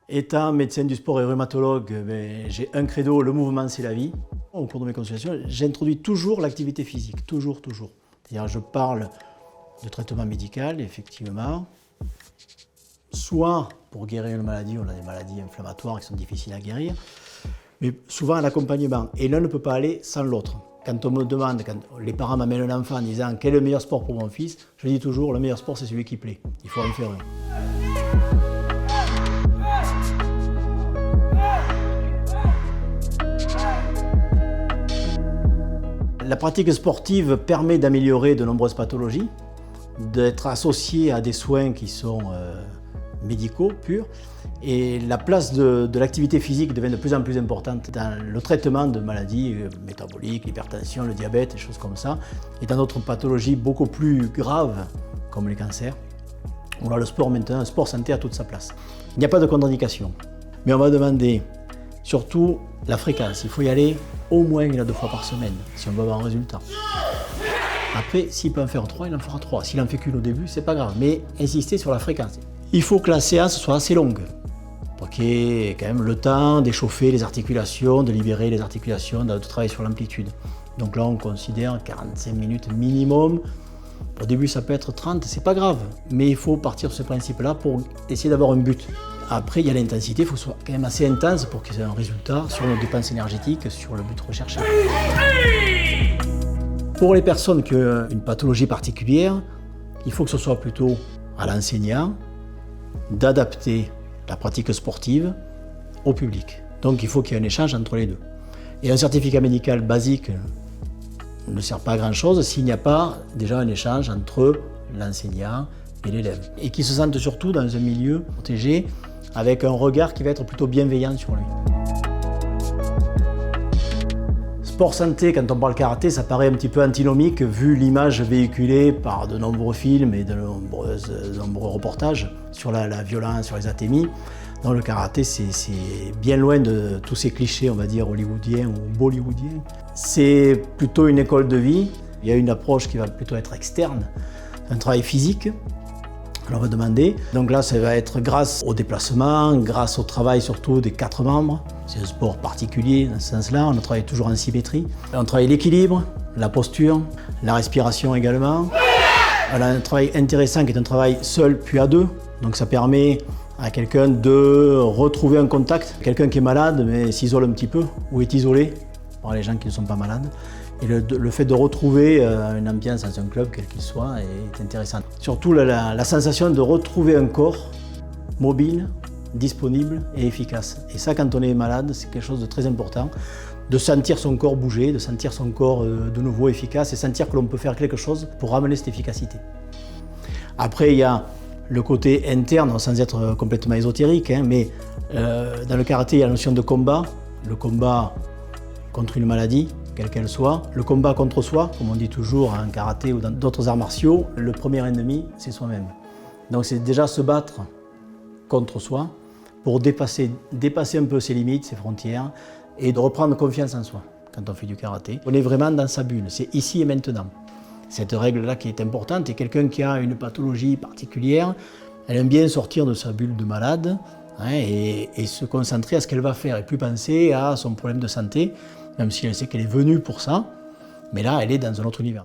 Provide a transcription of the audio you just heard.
Étant médecin du sport et rhumatologue, j'ai un credo, le mouvement c'est la vie. Au cours de mes consultations, j'introduis toujours l'activité physique, toujours. C'est-à-dire je parle de traitement médical, effectivement, soit pour guérir une maladie, on a des maladies inflammatoires qui sont difficiles à guérir, mais souvent un accompagnement, et l'un ne peut pas aller sans l'autre. Quand on me demande, quand les parents m'amènent un enfant en disant quel est le meilleur sport pour mon fils, je dis toujours le meilleur sport c'est celui qui plaît, il faut en faire un. La pratique sportive permet d'améliorer de nombreuses pathologies, d'être associée à des soins qui sont médicaux, purs, et la place de l'activité physique devient de plus en plus importante dans le traitement de maladies métaboliques, l'hypertension, le diabète, des choses comme ça, et dans d'autres pathologies beaucoup plus graves, comme les cancers, où là, le sport maintenant, le sport santé a toute sa place. Il n'y a pas de contre-indication, mais on va demander surtout la fréquence. Il faut y aller au moins 1 à 2 fois par semaine, si on veut avoir un résultat. Après, s'il peut en faire 3, il en fera 3. S'il en fait qu'une au début, c'est pas grave, mais insister sur la fréquence. Il faut que la séance soit assez longue, pour qu'il y ait quand même le temps d'échauffer les articulations, de libérer les articulations, de travailler sur l'amplitude. Donc là, on considère 45 minutes minimum. Au début, ça peut être 30, c'est pas grave, mais il faut partir de ce principe-là pour essayer d'avoir un but. Après, il y a l'intensité, il faut que ce soit quand même assez intense pour qu'il y ait un résultat sur nos dépenses énergétiques, sur le but recherché. Pour les personnes qui ont une pathologie particulière, il faut que ce soit plutôt à l'enseignant d'adapter la pratique sportive au public. Donc il faut qu'il y ait un échange entre les deux. Et un certificat médical basique ne sert pas à grand-chose s'il n'y a pas déjà un échange entre l'enseignant et l'élève. Et qui se sente surtout dans un milieu protégé avec un regard qui va être plutôt bienveillant sur lui. Sport santé, quand on parle karaté, ça paraît un petit peu antinomique vu l'image véhiculée par de nombreux films et de nombreux reportages sur la violence, sur les athémies. Donc le karaté, c'est bien loin de tous ces clichés, on va dire, hollywoodiens ou bollywoodiens. C'est plutôt une école de vie. Il y a une approche qui va plutôt être externe, un travail physique. On va demander. Donc là, ça va être grâce au déplacement, grâce au travail surtout des 4 membres. C'est un sport particulier dans ce sens-là. On travaille toujours en symétrie. On travaille l'équilibre, la posture, la respiration également. On a un travail intéressant qui est un travail seul puis à 2. Donc ça permet à quelqu'un de retrouver un contact. Quelqu'un qui est malade mais s'isole un petit peu ou est isolé par les gens qui ne sont pas malades. Et le fait de retrouver une ambiance dans un club, quel qu'il soit, est intéressant. Surtout la sensation de retrouver un corps mobile, disponible et efficace. Et ça, quand on est malade, c'est quelque chose de très important. De sentir son corps bouger, de sentir son corps de nouveau efficace et sentir que l'on peut faire quelque chose pour ramener cette efficacité. Après, il y a le côté interne, sans être complètement ésotérique, mais dans le karaté, il y a la notion de combat. Le combat contre une maladie, quelle qu'elle soit. Le combat contre soi, comme on dit toujours en karaté ou dans d'autres arts martiaux, le premier ennemi, c'est soi-même. Donc c'est déjà se battre contre soi pour dépasser un peu ses limites, ses frontières et de reprendre confiance en soi quand on fait du karaté. On est vraiment dans sa bulle, c'est ici et maintenant. Cette règle-là qui est importante, et quelqu'un qui a une pathologie particulière, elle aime bien sortir de sa bulle de malade et se concentrer à ce qu'elle va faire et plus penser à son problème de santé, même si elle sait qu'elle est venue pour ça, mais là, elle est dans un autre univers.